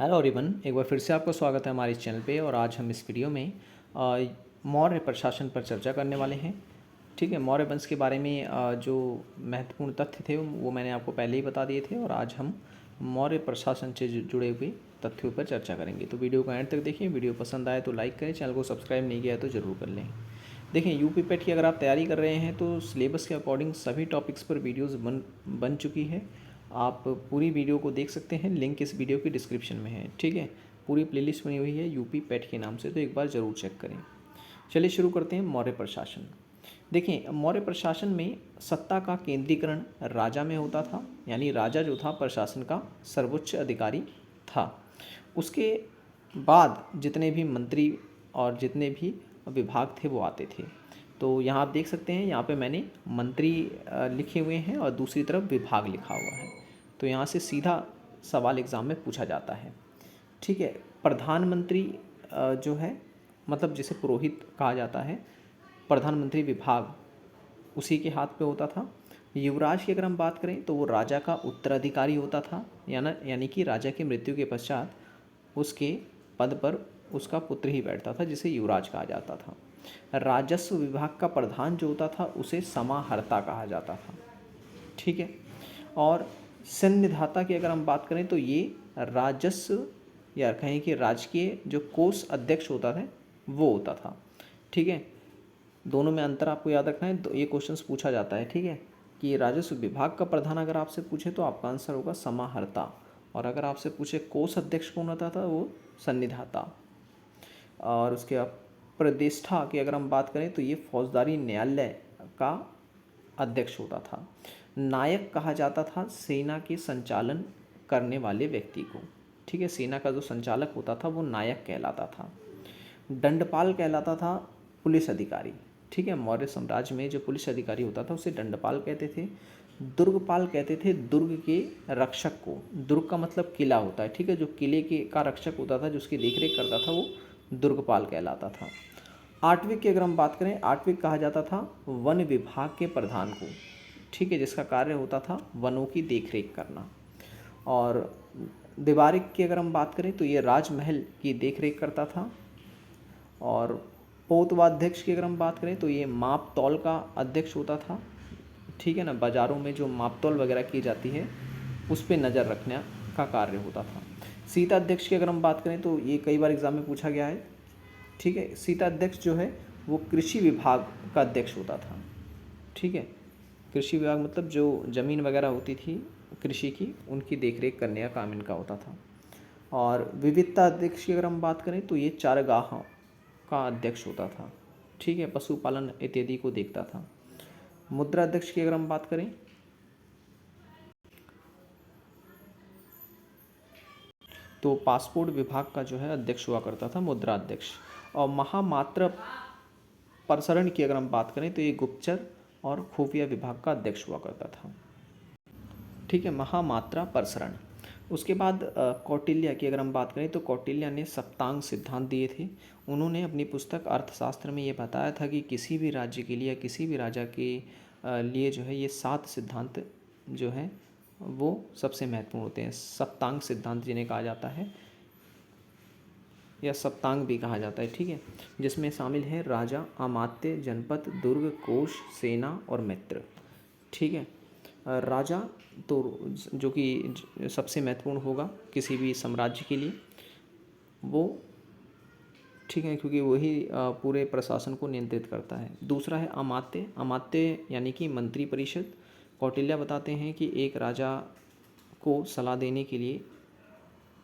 Hello everyone, एक बार फिर से आपका स्वागत है हमारे इस चैनल पे। और आज हम इस वीडियो में मौर्य प्रशासन पर चर्चा करने वाले हैं। ठीक है, मौर्य वंश के बारे में जो महत्वपूर्ण तथ्य थे वो मैंने आपको पहले ही बता दिए थे, और आज हम मौर्य प्रशासन से जुड़े हुए तथ्यों पर चर्चा करेंगे। तो वीडियो को एंड तक देखिए। वीडियो पसंद आए तो लाइक करें, चैनल को सब्सक्राइब नहीं किया है तो ज़रूर कर लें। देखिए, यूपी पेट की अगर आप तैयारी कर रहे हैं तो सिलेबस के अकॉर्डिंग सभी टॉपिक्स पर वीडियोज़ बन चुकी है। आप पूरी वीडियो को देख सकते हैं, लिंक इस वीडियो की डिस्क्रिप्शन में है। ठीक है, पूरी प्लेलिस्ट बनी हुई है यूपी पेट के नाम से, तो एक बार ज़रूर चेक करें। चलिए शुरू करते हैं। मौर्य प्रशासन। देखिए, मौर्य प्रशासन में सत्ता का केंद्रीकरण राजा में होता था, यानी राजा जो था प्रशासन का सर्वोच्च अधिकारी था। उसके बाद जितने भी मंत्री और जितने भी विभाग थे वो आते थे। तो यहाँ आप देख सकते हैं, यहाँ पे मैंने मंत्री लिखे हुए हैं और दूसरी तरफ विभाग लिखा हुआ है। तो यहाँ से सीधा सवाल एग्ज़ाम में पूछा जाता है। ठीक है, प्रधानमंत्री जो है, मतलब जिसे पुरोहित कहा जाता है, प्रधानमंत्री विभाग उसी के हाथ पे होता था। युवराज की अगर हम बात करें तो वो राजा का उत्तराधिकारी होता था, यानी कि राजा की मृत्यु के पश्चात उसके पद पर उसका पुत्र ही बैठता था, जिसे युवराज कहा जाता था। राजस्व विभाग का प्रधान जो होता था उसे समाहर्ता कहा जाता था। ठीक है, और सैन्यधाता की अगर हम बात करें तो ये राजस्व या कहें कि राजकीय जो कोष अध्यक्ष होता था वो होता था। ठीक है, दोनों में अंतर आपको याद रखना है। तो ये क्वेश्चंस पूछा जाता है, ठीक है, कि राजस्व विभाग का प्रधान अगर आपसे पूछे तो आपका आंसर होगा समाहर्ता, और अगर आपसे पूछे कोष अध्यक्ष कौन होता था वो सन्निधाता। और उसके बाद प्रतिष्ठा की अगर हम बात करें तो ये फौजदारी न्यायालय का अध्यक्ष होता था। नायक कहा जाता था सेना के संचालन करने वाले व्यक्ति को। ठीक है, सेना का जो संचालक होता था वो नायक कहलाता था। दंडपाल कहलाता था पुलिस अधिकारी। ठीक है, मौर्य साम्राज्य में जो पुलिस अधिकारी होता था उसे दंडपाल कहते थे। दुर्गपाल कहते थे दुर्ग के रक्षक को। दुर्ग का मतलब किला होता है। ठीक है, जो किले के का रक्षक होता था, जो उसकी देखरेख करता था, वो दुर्गपाल कहलाता था। आठवीं की अगर हम बात करें, आठवीं कहा जाता था वन विभाग के प्रधान को। ठीक है, जिसका कार्य होता था वनों की देखरेख करना। और दिवारिक की अगर हम बात करें तो ये राजमहल की देखरेख करता था। और पोतवाध्यक्ष की अगर हम बात करें तो ये माप तौल का अध्यक्ष होता था। ठीक है ना, बाज़ारों में जो माप तौल वगैरह की जाती है उस पर नज़र रखने का कार्य होता था। सीता अध्यक्ष की अगर हम बात करें तो ये कई बार एग्जाम में पूछा गया है। ठीक है, सीता अध्यक्ष जो है वो कृषि विभाग का अध्यक्ष होता था। ठीक है, कृषि विभाग मतलब जो ज़मीन वगैरह होती थी कृषि की, उनकी देखरेख करने का काम इनका होता था। और विविधता अध्यक्ष की अगर हम बात करें तो ये चारागाह का अध्यक्ष होता था। ठीक है, पशुपालन इत्यादि को देखता था। मुद्रा अध्यक्ष की अगर हम बात करें तो पासपोर्ट विभाग का जो है अध्यक्ष हुआ करता था मुद्रा अध्यक्ष। और महामात्र प्रसरण की अगर हम बात करें तो ये गुप्तचर और खुफिया विभाग का अध्यक्ष हुआ करता था। ठीक है, महामात्रा प्रसरण। उसके बाद कौटिल्य की अगर हम बात करें तो कौटिल्य ने सप्तांग सिद्धांत दिए थे। उन्होंने अपनी पुस्तक अर्थशास्त्र में ये बताया था कि किसी भी राज्य के लिए या किसी भी राजा के लिए जो है ये 7 सिद्धांत जो है वो सबसे महत्वपूर्ण होते हैं। सप्तांग सिद्धांत जिन्हें कहा जाता है, या सप्तांग भी कहा जाता है। ठीक है, जिसमें शामिल है राजा, अमात्य, जनपद, दुर्ग, कोष, सेना और मित्र। ठीक है, राजा तो जो कि सबसे महत्वपूर्ण होगा किसी भी साम्राज्य के लिए वो, ठीक है, क्योंकि वही पूरे प्रशासन को नियंत्रित करता है। दूसरा है अमात्य। अमात्य यानी कि मंत्री परिषद। कौटिल्य बताते हैं कि एक राजा को सलाह देने के लिए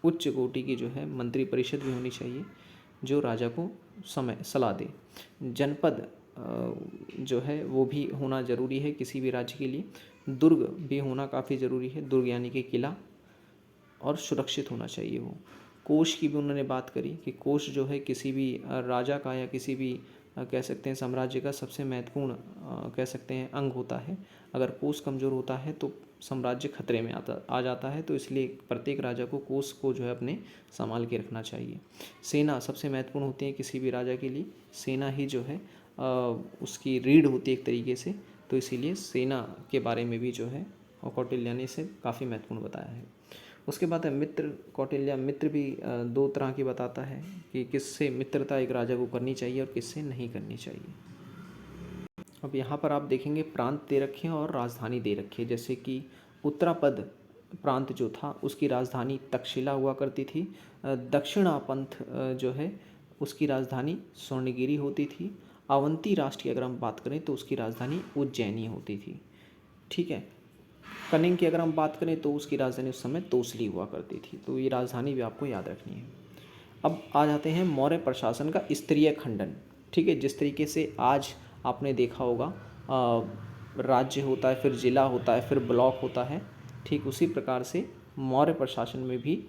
उच्च कोटि की जो है मंत्री परिषद भी होनी चाहिए जो राजा को सलाह दे। जनपद जो है वो भी होना ज़रूरी है किसी भी राज्य के लिए। दुर्ग भी होना काफ़ी ज़रूरी है। दुर्ग यानी कि किला, और सुरक्षित होना चाहिए वो। कोष की भी उन्होंने बात करी कि कोष जो है किसी भी राजा का या किसी भी कह सकते हैं साम्राज्य का सबसे महत्वपूर्ण कह सकते हैं अंग होता है। अगर कोष कमज़ोर होता है तो साम्राज्य खतरे में आ जाता है। तो इसलिए प्रत्येक राजा को कोष को जो है अपने संभाल के रखना चाहिए। सेना सबसे महत्वपूर्ण होती है किसी भी राजा के लिए। सेना ही जो है उसकी रीढ़ होती है एक तरीके से। तो इसीलिए सेना के बारे में भी जो है कौटिल्य ने इसे काफ़ी महत्वपूर्ण बताया है। उसके बाद है मित्र कौटिल्य। मित्र भी दो तरह की बताता है कि किससे मित्रता एक राजा को करनी चाहिए और किससे नहीं करनी चाहिए। अब यहाँ पर आप देखेंगे प्रांत दे रखे हैं और राजधानी दे रखी है। जैसे कि उत्तरापद प्रांत जो था उसकी राजधानी तक्षशिला हुआ करती थी। दक्षिणापंथ जो है उसकी राजधानी स्वर्णगिरी होती थी। अवंती राष्ट्र की अगर हम बात करें तो उसकी राजधानी उज्जैनी होती थी। ठीक है। कनिंग की अगर हम बात करें तो उसकी राजधानी उस समय तोसली हुआ करती थी। तो ये राजधानी भी आपको याद रखनी है। अब आ जाते हैं मौर्य प्रशासन का स्तरीय खंडन। ठीक है, जिस तरीके से आज आपने देखा होगा राज्य होता है, फिर जिला होता है, फिर ब्लॉक होता है, ठीक उसी प्रकार से मौर्य प्रशासन में भी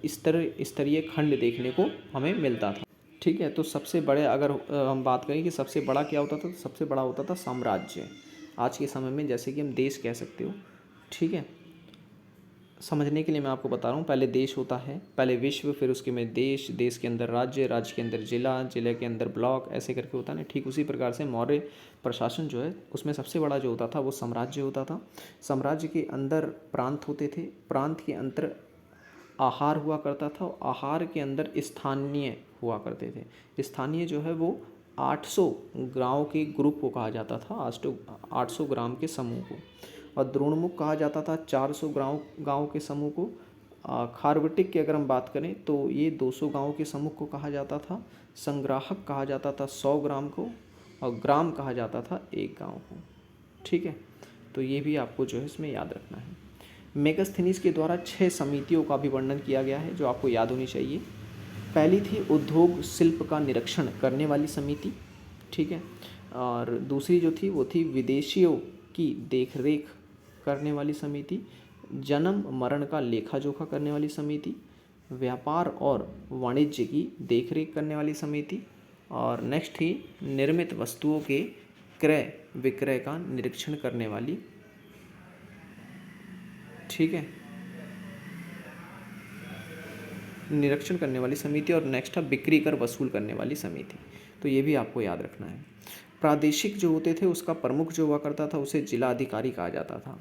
स्तरीय खंड देखने को हमें मिलता था। ठीक है, तो सबसे बड़े अगर हम बात करें कि सबसे बड़ा क्या होता था, तो सबसे बड़ा होता था साम्राज्य। आज के समय में जैसे कि हम देश कह सकते हो। ठीक है, समझने के लिए मैं आपको बता रहा हूँ। पहले देश होता है, पहले विश्व, फिर उसके में देश, देश के अंदर राज्य, राज्य के अंदर जिला, जिले के अंदर ब्लॉक, ऐसे करके होता है ना। ठीक उसी प्रकार से मौर्य प्रशासन जो है उसमें सबसे बड़ा जो होता था वो साम्राज्य होता था। साम्राज्य के अंदर प्रांत होते थे, प्रांत के अंदर आहार हुआ करता था, आहार के अंदर स्थानीय हुआ करते थे। स्थानीय जो है वो 800 गाँव के ग्रुप को कहा जाता था, 800 ग्राम के समूह को। और द्रोणमुख कहा जाता था 400 गाँव के समूह को। खारवटिक की अगर हम बात करें तो ये 200 गाँव के समूह को कहा जाता था। संग्राहक कहा जाता था 100 ग्राम को, और ग्राम कहा जाता था 1 गाँव को। ठीक है, तो ये भी आपको जो है इसमें याद रखना है। मेगास्थनीज के द्वारा 6 समितियों का भी वर्णन किया गया है जो आपको याद होनी चाहिए। पहली थी उद्योग शिल्प का निरीक्षण करने वाली समिति। ठीक है, और दूसरी जो थी वो थी विदेशियों की देखरेख करने वाली समिति, जन्म मरण का लेखा जोखा करने वाली समिति, व्यापार और वाणिज्य की देखरेख करने वाली समिति, और नेक्स्ट थी निर्मित वस्तुओं के क्रय विक्रय का निरीक्षण करने वाली। ठीक है, निरीक्षण करने वाली समिति, और नेक्स्ट है बिक्री कर वसूल करने वाली समिति। तो ये भी आपको याद रखना है। प्रादेशिक जो होते थे उसका प्रमुख जो हुआ करता था उसे जिला अधिकारी कहा जाता था।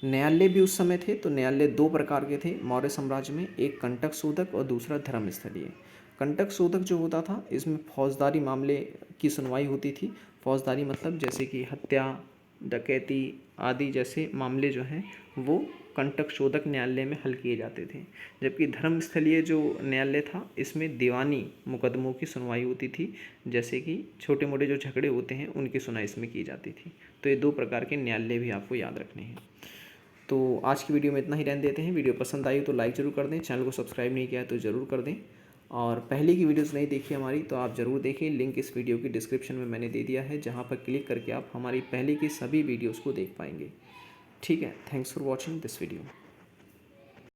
न्यायालय भी उस समय थे, तो न्यायालय 2 प्रकार के थे मौर्य साम्राज्य में, एक कंटक शोधक और दूसरा धर्मस्थलीय। कंटक शोधक जो होता था इसमें फौजदारी मामले की सुनवाई होती थी। फौजदारी मतलब जैसे कि हत्या, डकैती आदि जैसे मामले जो हैं वो कंटक शोधक न्यायालय में हल किए जाते थे। जबकि धर्मस्थलीय जो न्यायालय था इसमें दीवानी मुकदमों की सुनवाई होती थी, जैसे कि छोटे मोटे जो झगड़े होते हैं उनकी सुनवाई इसमें की जाती थी। तो ये 2 प्रकार के न्यायालय भी आपको याद रखने हैं। तो आज की वीडियो में इतना ही रहने देते हैं। वीडियो पसंद आई तो लाइक ज़रूर कर दें, चैनल को सब्सक्राइब नहीं किया है तो ज़रूर कर दें, और पहले की वीडियोस नहीं देखी हमारी तो आप ज़रूर देखें। लिंक इस वीडियो की डिस्क्रिप्शन में मैंने दे दिया है, जहां पर क्लिक करके आप हमारी पहले की सभी वीडियोस को देख पाएंगे। ठीक है, thanks for watching this video.